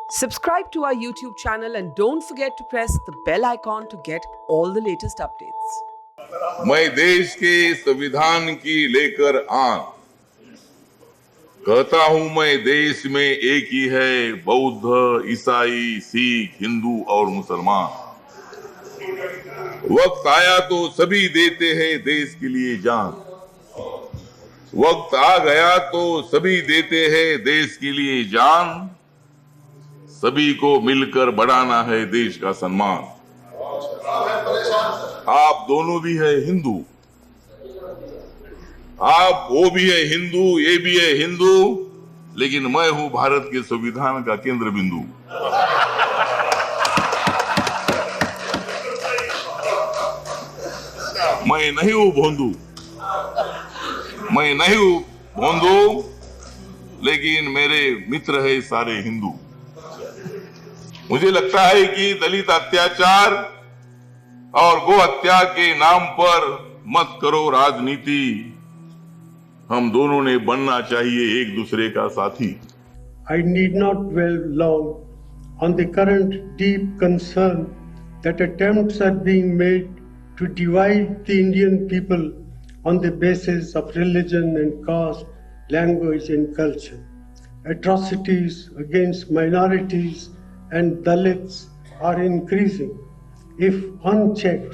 Subscribe to our YouTube channel and don't forget to press the bell icon to get all the latest updates. मैं देश के संविधान की लेकर आन कहता हूं, मैं देश में एक ही है, बौद्ध, ईसाई, सिख, हिंदू और मुसलमान। वक्त आया तो सभी देते हैं देश के लिए जान, वक्त आ गया तो सभी देते हैं देश के लिए जान, सभी को मिलकर बढ़ाना है देश का सम्मान। आप दोनों भी है हिंदू, आप वो भी है हिंदू, ये भी है हिंदू, लेकिन मैं हूं भारत के संविधान का केंद्र बिंदु। मैं नहीं हूं भोंदू, मैं नहीं हूं भोंदू, लेकिन मेरे मित्र है सारे हिंदू। मुझे लगता है कि दलित अत्याचार और गो हत्या के नाम पर मत करो राजनीति, हम दोनों ने बनना चाहिए एक दूसरे का साथी। I need not dwell long on the current deep concern that attempts are being made to divide the Indian people on the basis of religion and caste, language and culture. Atrocities against minorities and Dalits are increasing. If unchecked,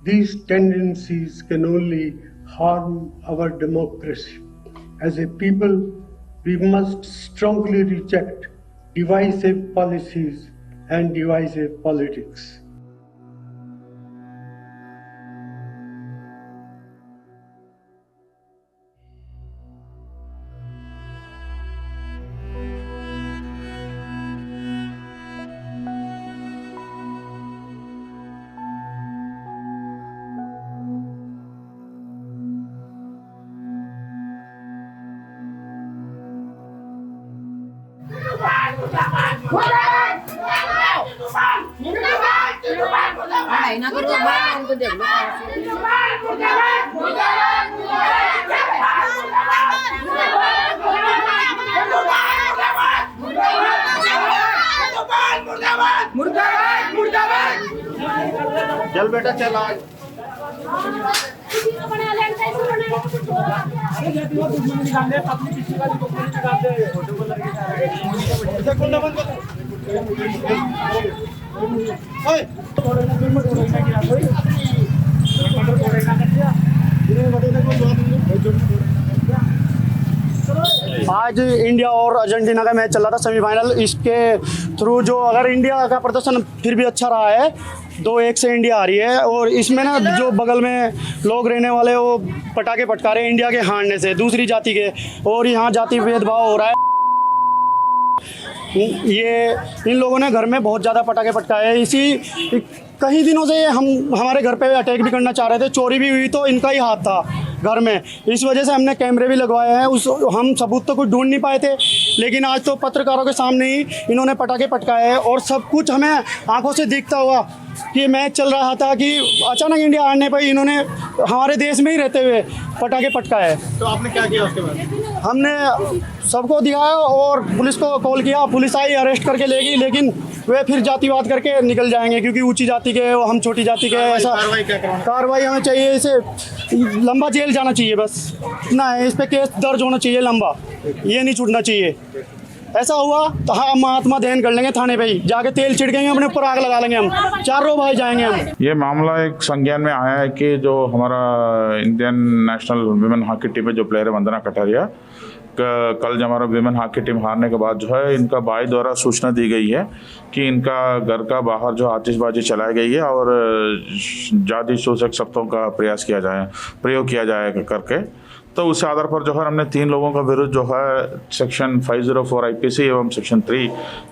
these tendencies can only harm our democracy. As a people, we must strongly reject divisive policies and divisive politics. ना करो उनको देख लो। चल बेटा चल आज। आज India और अर्जेंटीना का मैच चल रहा था सेमीफाइनल। इसके थ्रू जो अगर इंडिया का प्रदर्शन फिर भी अच्छा रहा है, 2-1 से इंडिया आ रही है। और इसमें ना जो बगल में लोग रहने वाले वो पटाखे पटका रहे हैं इंडिया के हारने से, दूसरी जाति के, और यहाँ जाति भेदभाव हो रहा है। ये इन लोगों ने घर में बहुत ज़्यादा पटाखे पटकाए हैं। इसी कई दिनों से हमारे घर पे अटैक भी करना चाह रहे थे, चोरी भी हुई तो इनका ही हाथ था घर में। इस वजह से हमने कैमरे भी लगवाए हैं। हम सबूत तो कुछ ढूंढ नहीं पाए थे, लेकिन आज तो पत्रकारों के सामने ही इन्होंने पटाखे पटकाए हैं और सब कुछ हमें आंखों से दिखता हुआ कि मैच चल रहा था कि अचानक इंडिया हारने पर इन्होंने हमारे देश में ही रहते हुए पटाखे पटकाए। तो आपने क्या किया उसके बाद? हमने सबको दिखाया और पुलिस को कॉल किया, पुलिस आई, अरेस्ट करके ले गई, लेकिन वे फिर जातिवाद करके निकल जाएंगे क्योंकि ऊंची जाति के हम छोटी जाति के। ऐसा कार्रवाई हमें चाहिए, इसे लंबा जेल जाना चाहिए, बस इतना है। इस पर केस दर्ज होना चाहिए लंबा, ये नहीं छूटना चाहिए। ऐसा हुआ तो हम महात्मा ध्यान कर लेंगे, थाने पे ही जाके तेल छिड़केंगे, अपने ऊपर आग लगा लेंगे, हम चारों भाई जाएंगे हम। ये मामला एक संज्ञान में आया है कि जो हमारा Indian national women hockey team में जो प्लेयर है वंदना कटारिया, कल जब हमारा विमेन हॉकी टीम हारने के बाद जो है इनका भाई द्वारा सूचना दी गई है कि इनका घर का बाहर जो आतिशबाजी चलाई गई है और जाति सूचक शब्दों का प्रयोग किया जाएगा करके, तो उस आधार पर जो है हमने 3 लोगों का विरुद्ध जो है सेक्शन 504 आईपीसी एवं सेक्शन 3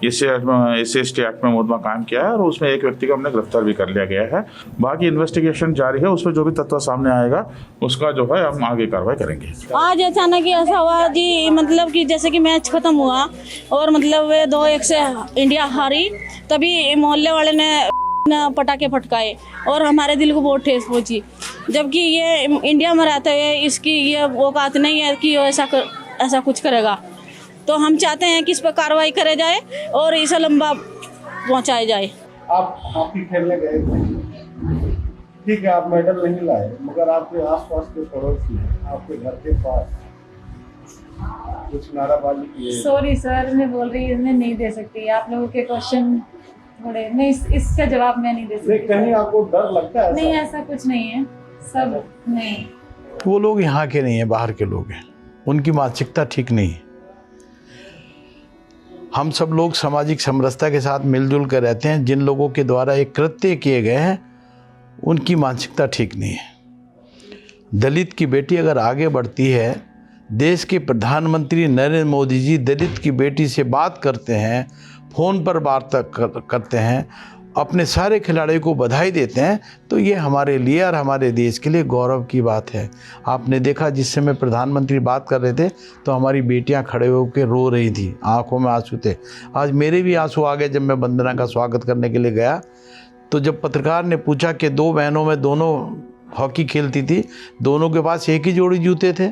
SC/ST एक्ट में मुकदमा कायम किया है और उसमें एक व्यक्ति को हमने गिरफ्तार भी कर लिया गया है। बाकी इन्वेस्टिगेशन जारी है, उसमें जो भी तथ्य सामने आएगा उसका जो है हम आगे कार्रवाई करेंगे। आज अचानक ही ऐसा हुआ जी, मतलब कि जैसे कि मैच खत्म हुआ और मतलब 2-1 से इंडिया हारी, तभी मोहल्ले वाले ने पटाखे फटकाए और हमारे दिल को बहुत ठेस पहुंची, जबकि ये इंडिया में रहते हुए इसकी ये औकात नहीं है कि ऐसा कुछ करेगा। तो हम चाहते हैं कि इस पर कार्रवाई करे जाए और इसे लंबा पहुंचाया जाए। आप हॉकी खेलने गए थे, ठीक है, आप मेडल नहीं लाए, मगर आपके आसपास के पड़ोसी आपके घर के पास कुछ नाराबाजी किए। सॉरी सर, मैं बोल रही हूँ, मैं नहीं दे सकती आप लोगों के क्वेश्चन थोड़े, नहीं इसका जवाब मैं नहीं दे सकती। कहीं आपको डर लगता है? नहीं, ऐसा कुछ नहीं है, सब नहीं। वो लोग यहाँ के नहीं है, बाहर के लोग हैं, उनकी मानसिकता ठीक नहीं है। हम सब लोग सामाजिक समरसता के साथ मिलजुल कर रहते हैं। जिन लोगों के द्वारा एक कृत्य किए गए हैं उनकी मानसिकता ठीक नहीं है। दलित की बेटी अगर आगे बढ़ती है, देश के प्रधानमंत्री नरेंद्र मोदी जी दलित की बेटी से बात करते हैं, फ़ोन पर वार्ता करते हैं, अपने सारे खिलाड़ियों को बधाई देते हैं, तो ये हमारे लिए और हमारे देश के लिए गौरव की बात है। आपने देखा जिस समय प्रधानमंत्री बात कर रहे थे तो हमारी बेटियां खड़े होकर रो रही थी, आंखों में आंसू थे। आज मेरे भी आंसू आ गए जब मैं वंदना का स्वागत करने के लिए गया, तो जब पत्रकार ने पूछा कि दो बहनों में दोनों हॉकी खेलती थी, दोनों के पास एक ही जोड़ी जूते थे।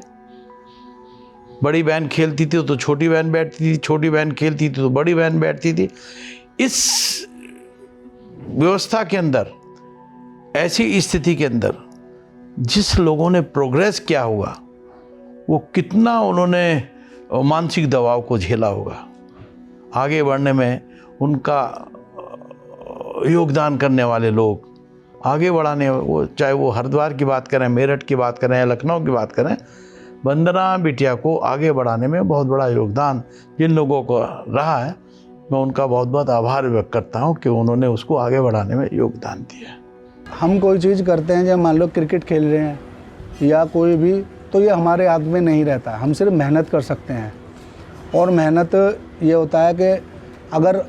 बड़ी बहन खेलती थी तो छोटी बहन बैठती थी, छोटी बहन खेलती थी तो बड़ी बहन बैठती थी। इस व्यवस्था के अंदर, ऐसी स्थिति के अंदर जिस लोगों ने प्रोग्रेस किया होगा, वो कितना उन्होंने मानसिक दबाव को झेला होगा। आगे बढ़ने में उनका योगदान करने वाले लोग आगे बढ़ाने, वो चाहे वो हरिद्वार की बात करें, मेरठ की बात करें या लखनऊ की बात करें, वंदना बिटिया को आगे बढ़ाने में बहुत बड़ा योगदान जिन लोगों को रहा है, मैं उनका बहुत बहुत आभार व्यक्त करता हूं कि उन्होंने उसको आगे बढ़ाने में योगदान दिया। हम कोई चीज़ करते हैं, जब मान लो क्रिकेट खेल रहे हैं या कोई भी, तो ये हमारे हाथ में नहीं रहता। हम सिर्फ मेहनत कर सकते हैं, और मेहनत ये होता है कि अगर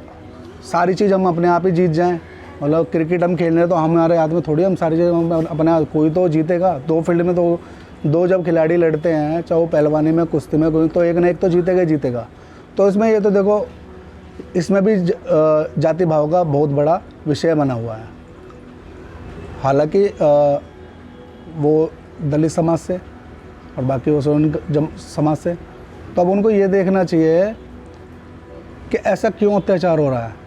सारी चीज़ हम अपने आप ही जीत जाएं, मतलब क्रिकेट हम खेल रहे हैं तो हमारे हाथ में थोड़ी हम सारी चीज़ अपने आप, कोई तो जीतेगा। दो फील्ड में तो दो जब खिलाड़ी लड़ते हैं, चाहे वो पहलवानी में, कुश्ती में, कोई तो एक ना एक तो जीतेगा ही जीतेगा। तो इसमें ये तो देखो, इसमें भी जाति भाव का बहुत बड़ा विषय बना हुआ है। हालांकि वो दलित समाज से और बाकी वो समाज से, तो अब उनको ये देखना चाहिए कि ऐसा क्यों अत्याचार हो रहा है।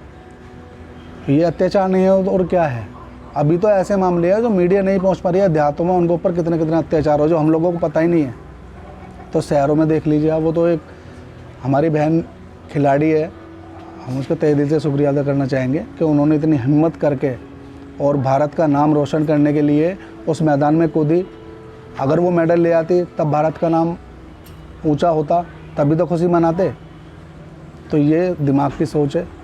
ये अत्याचार नहीं है और क्या है। अभी तो ऐसे मामले हैं जो मीडिया नहीं पहुंच पा रही है, देहातों में उनके ऊपर कितने कितने अत्याचार हो जो हम लोगों को पता ही नहीं है। तो शहरों में देख लीजिए आप, वो तो एक हमारी बहन खिलाड़ी है, हम उसको तहे दिल से शुक्रिया अदा करना चाहेंगे कि उन्होंने इतनी हिम्मत करके और भारत का नाम रोशन करने के लिए उस मैदान में कूदी। अगर वो मेडल ले आती तब भारत का नाम ऊंचा होता, तभी तो खुशी मनाते। तो ये दिमाग की सोच है।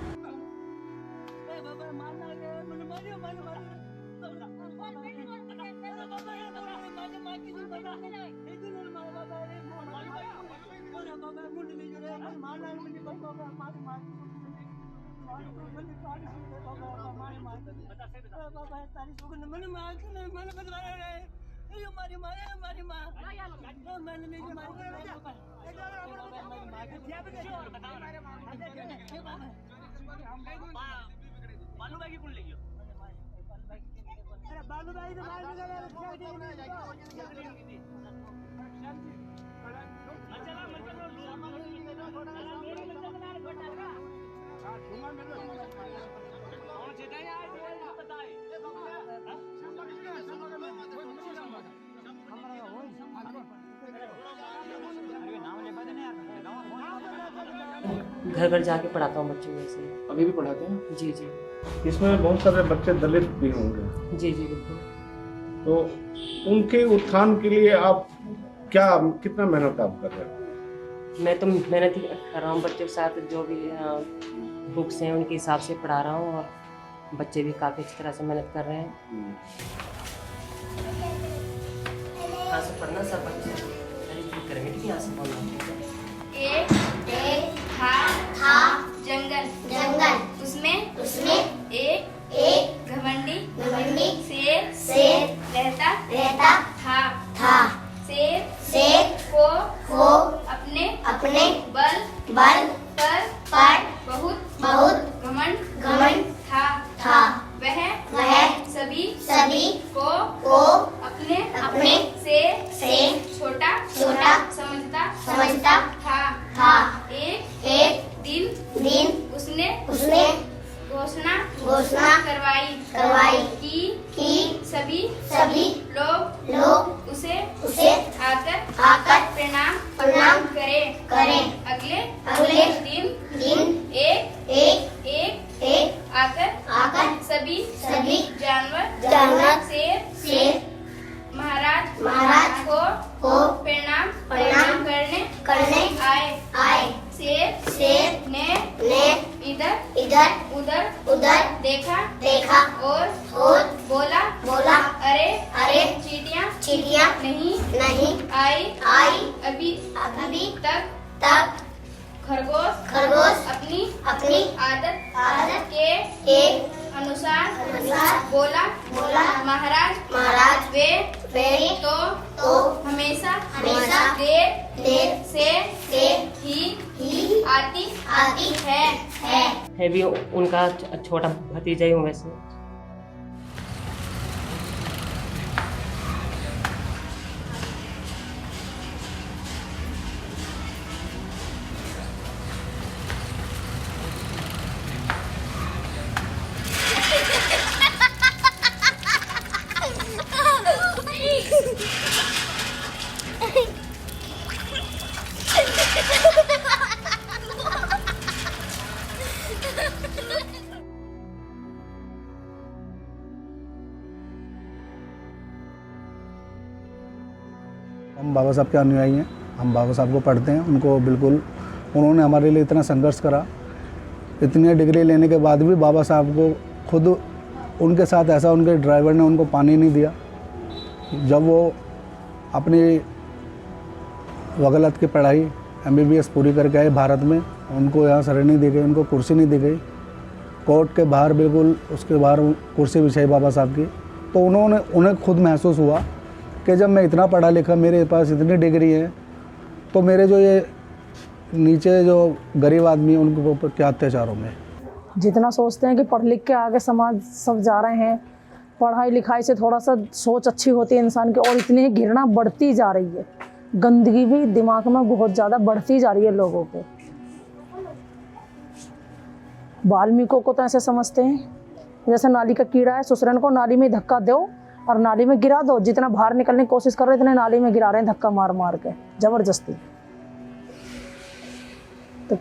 घर घर जाके पढ़ाता हूँ बच्चों में से। अभी भी पढ़ाते हैं? जी जी। इसमें बहुत सारे बच्चे दलित भी होंगे। जी जी बिल्कुल। तो उनके उत्थान के लिए आप कितना मेहनत आप कर रहे हैं? मैं तो मेहनत ही कर रहा हूँ बच्चों के साथ, जो भी बुक्स हैं उनके हिसाब से पढ़ा रहा हूँ, और बच्चे भी काफ़ी अच्छी तरह से मेहनत कर रहे हैं। यहाँ से पढ़ना सब बच्चे करेंगे, ठीक है? यहाँ से पढ़ना। एक था जंगल जंगल, उसमें एक घमंडी शेर रहता था। शेर को अपने बल पर बहुत घमंड था। वह सभी को अपने से छोटा समझता था। एक उसने घोषणा करवाई कि सभी लोग उसे आकर प्रणाम करें। अगले दिन एक आकर सभी जानवर शेर महाराज को प्रणाम करने आए। शेर ने इधर उधर देखा और बोला अरे चींटियां नहीं आई। अभी तक खरगोश अपनी आदत के अनुसार बोला महाराज वे तो हमेशा देर से ही आती है भी उनका छोटा भतीजा ही हूँ वैसे। हम बाबा साहब के अनुयायी हैं, हम बाबा साहब को पढ़ते हैं। उनको बिल्कुल उन्होंने हमारे लिए इतना संघर्ष करा, इतनी डिग्री लेने के बाद भी बाबा साहब को खुद उनके साथ ऐसा उनके ड्राइवर ने उनको पानी नहीं दिया। जब वो अपनी वकालत की पढ़ाई MBBS पूरी करके आए भारत में, उनको यहाँ सर नहीं दी गई, उनको कुर्सी नहीं दी गई। कोर्ट के बाहर बिल्कुल उसके बाहर कुर्सी बिछाई बाबा साहब की। तो उन्हें खुद महसूस हुआ कि जब मैं इतना पढ़ा लिखा, मेरे पास इतनी डिग्री है, तो मेरे जो ये नीचे जो गरीब आदमी है उनके ऊपर क्या अत्याचार होंगे। जितना सोचते हैं कि पढ़ लिख के आगे समाज सब जा रहे हैं, पढ़ाई लिखाई से थोड़ा सा सोच अच्छी होती है इंसान की, और इतनी घृणा बढ़ती जा रही है, गंदगी भी दिमाग में बहुत ज़्यादा बढ़ती जा रही है लोगों के। वाल्मीकि को तो ऐसे समझते हैं जैसे नाली का कीड़ा है, ससुरन को नाली में धक्का दो और नाली में गिरा दो। जितना बाहर निकलने की कोशिश कर रहे इतने नाली में गिरा रहे हैं धक्का मार मार के जबरदस्ती। तो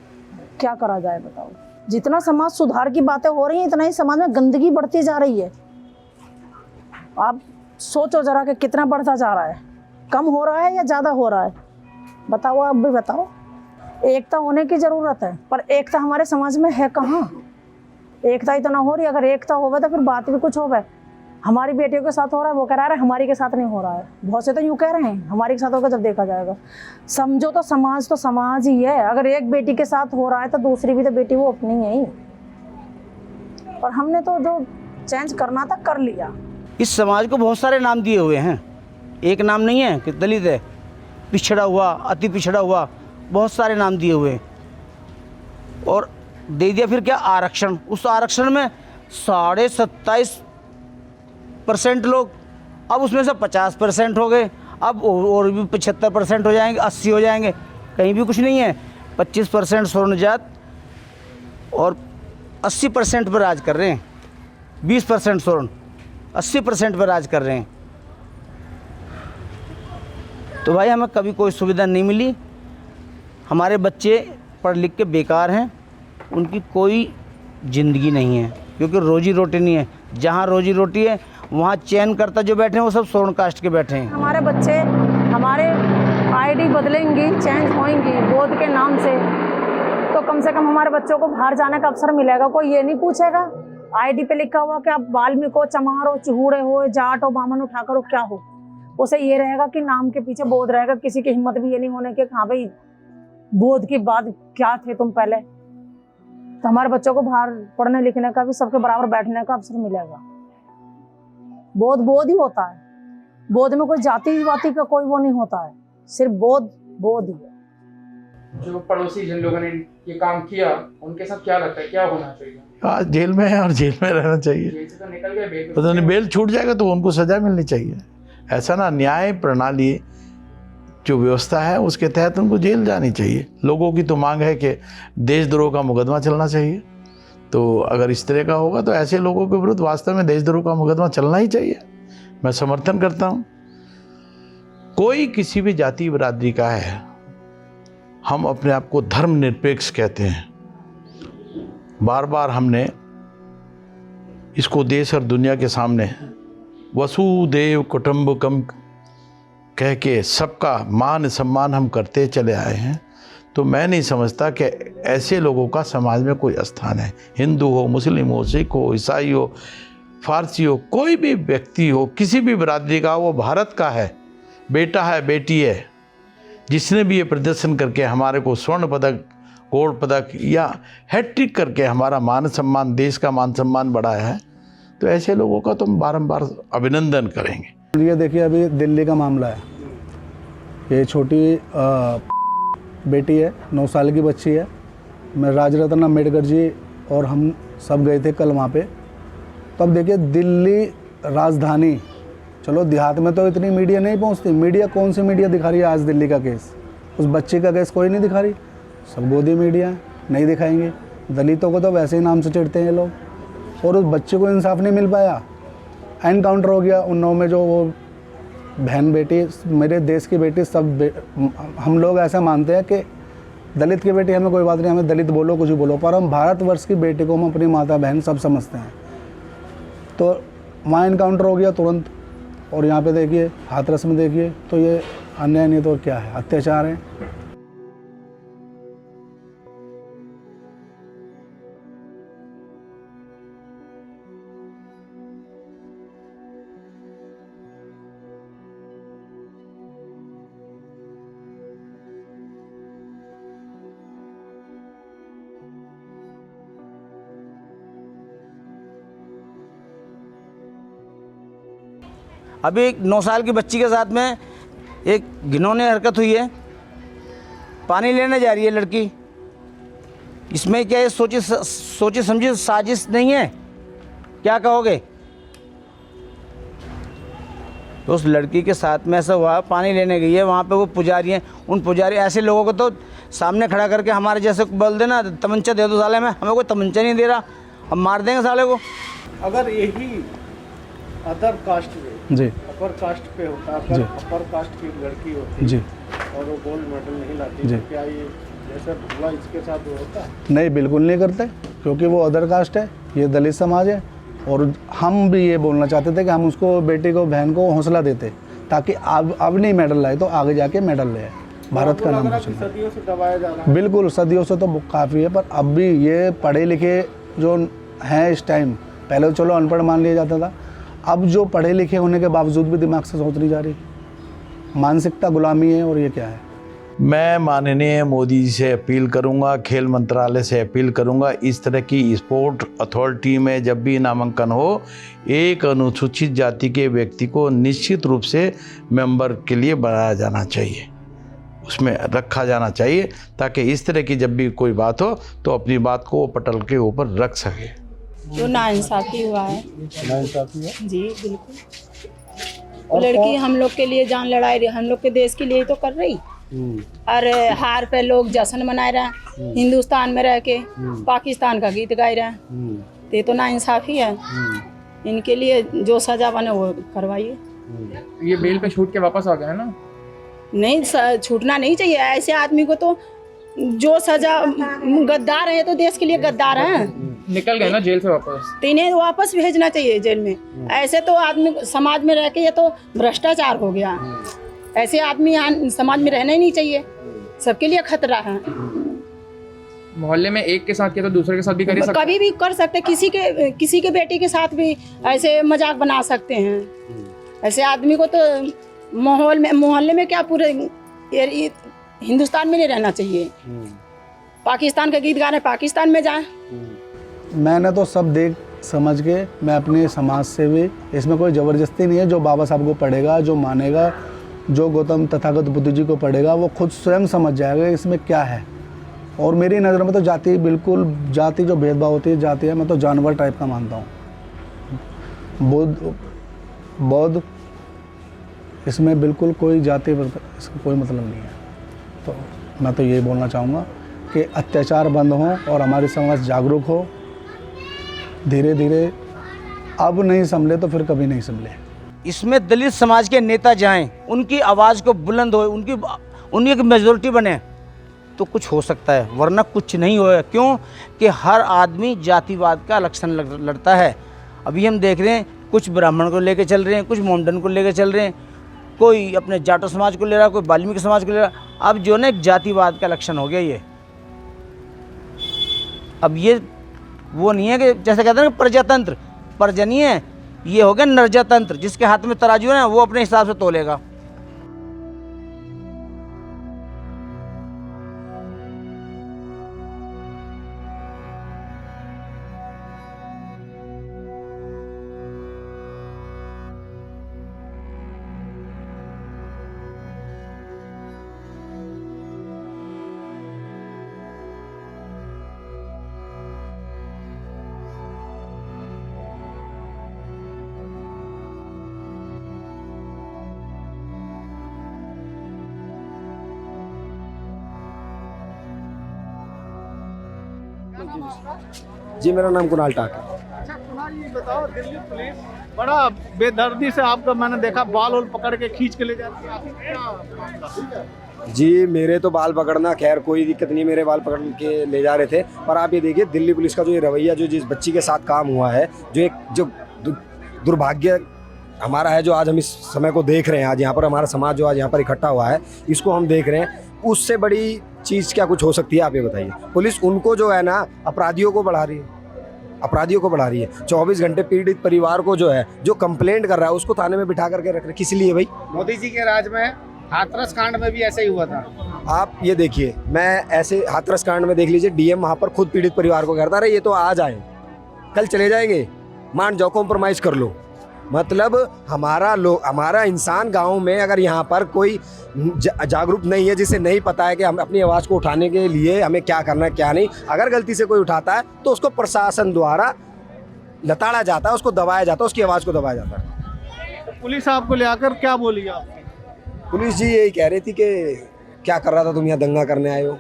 क्या करा जाए बताओ। जितना समाज सुधार की बातें हो रही हैं, इतना ही समाज में गंदगी बढ़ती जा रही है। आप सोचो जरा कि कितना बढ़ता जा रहा है, कम हो रहा है या ज़्यादा हो रहा है, बताओ आप भी बताओ। एकता होने की ज़रूरत है, पर एकता हमारे समाज में है कहाँ। एकता ही तो ना हो रही। अगर एकता होवे तो फिर बात भी कुछ होवे। हमारी बेटियों के साथ हो रहा है, वो कह रहा है हमारी के साथ नहीं हो रहा है। बहुत से तो यूँ कह रहे हैं हमारे के साथ होगा जब देखा जाएगा। समझो तो समाज ही है। अगर एक बेटी के साथ हो रहा है तो दूसरी भी तो बेटी वो अपनी है ही। पर हमने तो जो चेंज करना था कर लिया। इस समाज को बहुत सारे नाम दिए हुए हैं, एक नाम नहीं है कि दलित है, पिछड़ा हुआ, अति पिछड़ा हुआ, बहुत सारे नाम दिए हुए हैं। और दे दिया फिर क्या, आरक्षण। उस आरक्षण में 27.5% लोग, अब उसमें से 50% हो गए, अब और भी 75% हो जाएंगे, 80 हो जाएंगे। कहीं भी कुछ नहीं है। 25% स्वर्ण जात और 80% पर राज कर रहे हैं। 20% स्वर्ण, 80% पर राज कर रहे हैं। तो भाई हमें कभी कोई सुविधा नहीं मिली। हमारे बच्चे पढ़ लिख के बेकार हैं, उनकी कोई ज़िंदगी नहीं है, क्योंकि रोजी रोटी नहीं है। जहाँ रोजी रोटी है वहाँ चयन करता जो बैठे हैं वो सब स्वर्ण कास्ट के बैठे हैं। हमारे बच्चे हमारे आईडी बदलेंगी, चेंज होंगी बोध के नाम से, तो कम से कम हमारे बच्चों को बाहर जाने का अवसर मिलेगा। कोई ये नहीं पूछेगा आईडी पे लिखा हुआ कि आप वाल्मीकि हो, चमार हो, चूहड़े हो, जाट हो, बामन हो, ठाकर हो, क्या हो। उसे ये रहेगा कि नाम के पीछे बोध रहेगा। किसी की हिम्मत भी ये नहीं होने की हाँ भाई बोध की बात क्या थे तुम पहले। तो हमारे बच्चों को बाहर पढ़ने लिखने का भी, सबके बराबर बैठने का अवसर मिलेगा। बोध ही होता है। बोध में कोई जाति वाति का कोई वो नहीं होता है, सिर्फ बोध ही है। जो पड़ोसी जिन लोगों ने ये काम किया उनके साथ क्या लगता है क्या होना चाहिए? आज जेल में है और जेल में रहना चाहिए। जेल से तो निकल गए, बेल पता नहीं बेल छूट जाएगा तो उनको सजा मिलनी चाहिए। ऐसा ना, न्याय प्रणाली जो व्यवस्था है उसके तहत उनको जेल जानी चाहिए। लोगों की तो मांग है कि देशद्रोह का मुकदमा चलना चाहिए। तो अगर इस तरह का होगा तो ऐसे लोगों के विरुद्ध वास्तव में देशद्रोह का मुकदमा चलना ही चाहिए। मैं समर्थन करता हूँ। कोई किसी भी जाति बिरादरी का है, हम अपने आप को धर्मनिरपेक्ष कहते हैं। बार बार हमने इसको देश और दुनिया के सामने वसुदेव कुटुंबकम कह के सबका मान सम्मान हम करते चले आए हैं। तो मैं नहीं समझता कि ऐसे लोगों का समाज में कोई स्थान है। हिंदू हो, मुस्लिम हो, सिख हो, ईसाई हो, फारसी हो, कोई भी व्यक्ति हो, किसी भी बिरादरी का, वो भारत का है, बेटा है, बेटी है। जिसने भी ये प्रदर्शन करके हमारे को स्वर्ण पदक, गोल्ड पदक या हैट्रिक करके हमारा मान सम्मान, देश का मान सम्मान बढ़ाया है, तो ऐसे लोगों का तो हम बारंबार अभिनंदन करेंगे। ये देखिए अभी दिल्ली का मामला है। ये छोटी बेटी है, 9 साल की बच्ची है। मैं राजरत्न अम्बेडकर जी और हम सब गए थे कल वहाँ पे। तब देखिए दिल्ली राजधानी, चलो देहात में तो इतनी मीडिया नहीं पहुँचती। मीडिया कौन सी मीडिया दिखा रही है आज दिल्ली का केस? उस बच्चे का केस कोई नहीं दिखा रही। सब गोदी मीडिया है, नहीं दिखाएंगे। दलितों को तो वैसे ही नाम से चिढ़ते हैं लोग। और उस बच्चे को इंसाफ नहीं मिल पाया। एनकाउंटर हो गया उन्नाव में। जो वो बहन बेटी, मेरे देश की बेटी, सब हम लोग ऐसा मानते हैं कि दलित की बेटी हमें कोई बात नहीं, हमें दलित बोलो, कुछ भी बोलो, पर हम भारतवर्ष की बेटी को हम अपनी माता बहन सब समझते हैं। तो वहाँ एनकाउंटर हो गया तुरंत। और यहाँ पे देखिए हाथरस में देखिए, तो ये अन्याय नहीं तो क्या है, अत्याचार है। अभी एक 9 साल की बच्ची के साथ में एक घिनौनी हरकत हुई है। पानी लेने जा रही है लड़की। इसमें क्या ये सोची समझी साजिश नहीं है? क्या कहोगे? तो उस लड़की के साथ में ऐसा हुआ, पानी लेने गई है, वहाँ पे वो पुजारी हैं। उन पुजारी ऐसे लोगों को तो सामने खड़ा करके हमारे जैसे बोल देना तमंचा दे दो साले में, हमें कोई तमंचा नहीं दे रहा, हम मार देंगे साले को। अगर यही अदर कास्ट में जी, अपर कास्ट पे होता, अगर अपर कास्ट की लड़की होती जी, और वो गोल्ड मेडल नहीं लाती, जी, तो क्या ये जैसे हुआ इसके साथ वो होता? नहीं, बिल्कुल नहीं करते, क्योंकि वो अदर कास्ट है, ये दलित समाज है। और हम भी ये बोलना चाहते थे कि हम उसको, बेटी को, बहन को हौसला देते, ताकि अब नहीं मेडल लाए तो आगे जाके मेडल ले आए, भारत का नाम रोशन करे। सदियों से दबाया जा रहा है। बिल्कुल, सदियों से तो काफ़ी है, पर अब भी ये पढ़े लिखे जो हैं इस टाइम, पहले तो चलो अनपढ़ मान लिया जाता था, अब जो पढ़े लिखे होने के बावजूद भी दिमाग से सोच नहीं जा रही। मानसिकता गुलामी है। और ये क्या है? मैं माननीय मोदी जी से अपील करूंगा, खेल मंत्रालय से अपील करूंगा, इस तरह की स्पोर्ट अथॉरिटी में जब भी नामांकन हो, एक अनुसूचित जाति के व्यक्ति को निश्चित रूप से मेंबर के लिए बनाया जाना चाहिए, उसमें रखा जाना चाहिए, ताकि इस तरह की जब भी कोई बात हो तो अपनी बात को पटल के ऊपर रख सके। जो नाइंसाफ़ी हुआ है, नाइंसाफ़ी है जी बिल्कुल। लड़की हम लोग के लिए जान लड़ाई रही, हम लोग के देश के लिए तो कर रही। और हार पे लोग जश्न मना रहे हैं, हिंदुस्तान में रह के पाकिस्तान का गीत गा रहे हैं। ये तो नाइंसाफ़ी है। इनके लिए जो सजा बने वो करवाइए। ये बेल पे छूट के वापस आ गए हैं ना? नहीं, छूटना नहीं चाहिए ऐसे आदमी को। तो जो सजा, गद्दार है तो देश के लिए गद्दार हैं, निकल गए ना जेल से वापस, तो इन्हें वापस भेजना चाहिए जेल में। ऐसे तो आदमी समाज में रह के, ये तो भ्रष्टाचार हो गया। ऐसे आदमी यहाँ समाज में रहना ही नहीं चाहिए, सबके लिए खतरा है। मोहल्ले में एक के साथ किया तो दूसरे के साथ भी कर सकते, कभी भी कर सकते। किसी के बेटी के साथ भी ऐसे मजाक बना सकते हैं। ऐसे आदमी को तो मोहल्ले में क्या, पूरे हिंदुस्तान में नहीं रहना चाहिए। पाकिस्तान का गीत गाने पाकिस्तान में जाए। मैंने तो सब देख समझ के, मैं अपने समाज से भी, इसमें कोई ज़बरदस्ती नहीं है। जो बाबा साहब को पढ़ेगा, जो मानेगा, जो गौतम तथागत बुद्ध जी को पढ़ेगा, वो खुद स्वयं समझ जाएगा इसमें क्या है। और मेरी नज़र में तो जाति, बिल्कुल जाति जो भेदभाव होती है, जाति है, मैं तो जानवर टाइप का मानता हूँ। बौद्ध, इसमें बिल्कुल कोई जाति, इसका कोई मतलब नहीं है। तो मैं तो यही बोलना चाहूँगा कि अत्याचार बंद हो और हमारी समाज जागरूक हो धीरे धीरे अब नहीं संभले तो फिर कभी नहीं संभले। इसमें दलित समाज के नेता जाएं, उनकी आवाज़ को बुलंद हो, उनकी एक मेजोरिटी बने तो कुछ हो सकता है, वरना कुछ नहीं होगा। क्यों कि हर आदमी जातिवाद का इलेक्शन लड़ता है। अभी हम देख रहे हैं कुछ ब्राह्मण को लेकर चल रहे हैं, कुछ मोमडन को लेकर चल रहे हैं, कोई अपने जाटो समाज को ले रहा है, कोई वाल्मीकि समाज को ले रहा है। अब जो ना एक जातिवाद का इलेक्शन हो गया ये। अब ये वो नहीं है कि जैसे कहते हैं ना प्रजातंत्र, प्रजा नहीं है, ये हो गया नरजातंत्र। जिसके हाथ में तराजू है ना वो अपने हिसाब से तोलेगा। जी मेरा नाम कुणाल टाक है। अच्छा कुणाल, ये बताओ, दिल्ली पुलिस बड़ा बेदर्दी से आपका मैंने देखा बाल वाल पकड़ के खींच के ले जाती है, आपको क्या? जी मेरे तो बाल पकड़ना खैर कोई दिक्कत नहीं, मेरे बाल पकड़ के ले जा रहे थे। पर आप ये देखिए दिल्ली पुलिस का जो ये रवैया, जो जिस बच्ची के साथ काम हुआ है, जो दुर्भाग्य हमारा है, जो आज हम इस समय को देख रहे हैं, आज यहाँ पर हमारा समाज जो आज यहाँ पर इकट्ठा हुआ है, इसको हम देख रहे हैं, उससे बड़ी चीज़ क्या कुछ हो सकती है? आप ये बताइए। पुलिस उनको जो है ना अपराधियों को बढ़ा रही है, 24 घंटे पीड़ित परिवार को जो है, जो कंप्लेंट कर रहा है उसको थाने में बिठा करके रख रहे। किस लिए भाई? मोदी जी के राज में हाथरस कांड में भी ऐसा ही हुआ था। आप ये देखिए, मैं ऐसे हाथरस कांड में देख लीजिए, डीएम वहाँ पर खुद पीड़ित परिवार को कहता रहे ये तो आज आए कल चले जाएंगे, मान जाओ कॉम्प्रोमाइज़ कर लो। मतलब हमारा इंसान गांव में अगर यहाँ पर कोई जागरूक नहीं है, जिसे नहीं पता है कि हम अपनी आवाज़ को उठाने के लिए हमें क्या करना है क्या नहीं, अगर गलती से कोई उठाता है तो उसको प्रशासन द्वारा लताड़ा जाता है, उसको दबाया जाता है, उसकी आवाज़ को दबाया जाता है। तो पुलिस आपको ले आकर क्या बोली आप? पुलिस जी यही कह रही थी कि क्या कर रहा था तुम यहाँ, दंगा करने आए हो।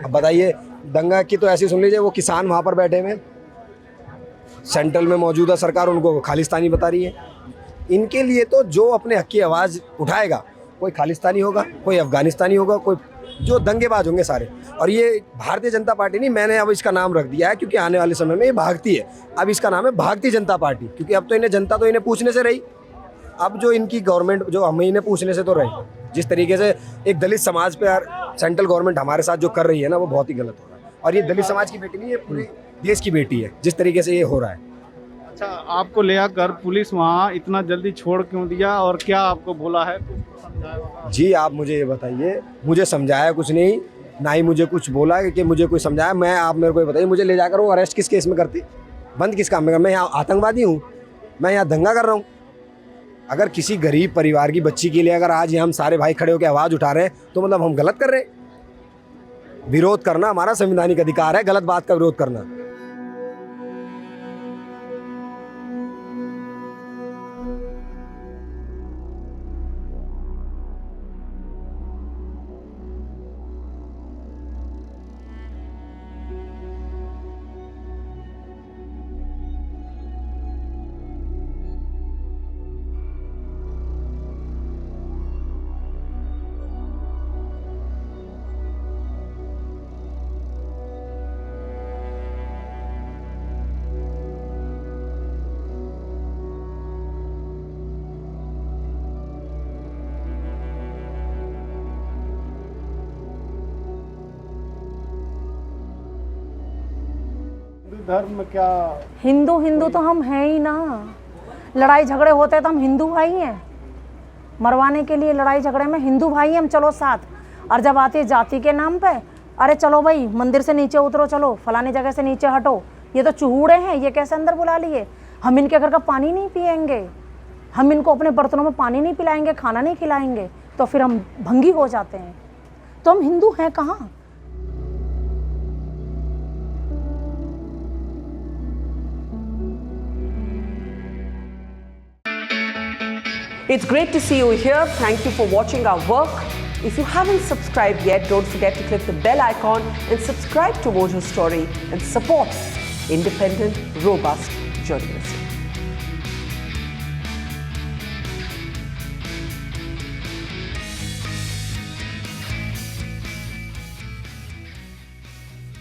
अब बताइए, दंगा की तो ऐसी सुन लीजिए, वो किसान वहाँ पर बैठे हुए, सेंट्रल में मौजूदा सरकार उनको खालिस्तानी बता रही है। इनके लिए तो जो अपने हक की आवाज़ उठाएगा, कोई खालिस्तानी होगा, कोई अफगानिस्तानी होगा, कोई जो दंगेबाज होंगे सारे। और ये भारतीय जनता पार्टी नहीं, मैंने अब इसका नाम रख दिया है क्योंकि आने वाले समय में ये भागती है। अब इसका नाम है भारतीय जनता पार्टी, क्योंकि अब तो इन्हें जनता तो इन्हें पूछने से रही, अब जो इनकी गवर्नमेंट जो हमें इन्हें पूछने से तो रही। जिस तरीके से एक दलित समाज पे सेंट्रल गवर्नमेंट हमारे साथ जो कर रही है ना, वो बहुत ही गलत हो रहा है। और ये दलित समाज की बेटी नहीं, ये पूरे देश की बेटी है, जिस तरीके से ये हो रहा है। अच्छा, आपको ले आकर पुलिस वहाँ इतना जल्दी छोड़ क्यों दिया और क्या आपको बोला है? जी आप मुझे ये बताइए, मुझे समझाया कुछ नहीं, ना ही मुझे कुछ बोला कि मुझे कुछ समझाया। आप मेरे को ये बताइए, मुझे ले जाकर वो अरेस्ट किस केस में करती, बंद किस काम में? मैं यहाँ आतंकवादी हूँ? मैं यहाँ दंगा कर रहा हूँ? अगर किसी गरीब परिवार की बच्ची के लिए अगर आज हम सारे भाई खड़े होकर आवाज़ उठा रहे हैं तो मतलब हम गलत कर रहे हैं। विरोध करना हमारा संवैधानिक अधिकार है, गलत बात का विरोध करना। धर्म में क्या? हिंदू तो हम हैं ही ना। लड़ाई झगड़े होते हैं तो हम हिंदू भाई हैं, मरवाने के लिए लड़ाई झगड़े में हिंदू भाई हम चलो साथ। और जब आती है जाति के नाम पे, अरे चलो भाई मंदिर से नीचे उतरो, चलो फलानी जगह से नीचे हटो, ये तो चूहूड़े हैं, ये कैसे अंदर बुला लिए? हम इनके घर का पानी नहीं पिएंगे, हम इनको अपने बर्तनों में पानी नहीं पिलाएंगे, खाना नहीं खिलाएंगे, तो फिर हम भंगी हो जाते हैं। तो हम हिंदू हैं कहाँ? It's great to see you here. Thank you for watching our work. If you haven't subscribed yet, don't forget to click the bell icon and subscribe to Mojo Story and support independent, robust journalism.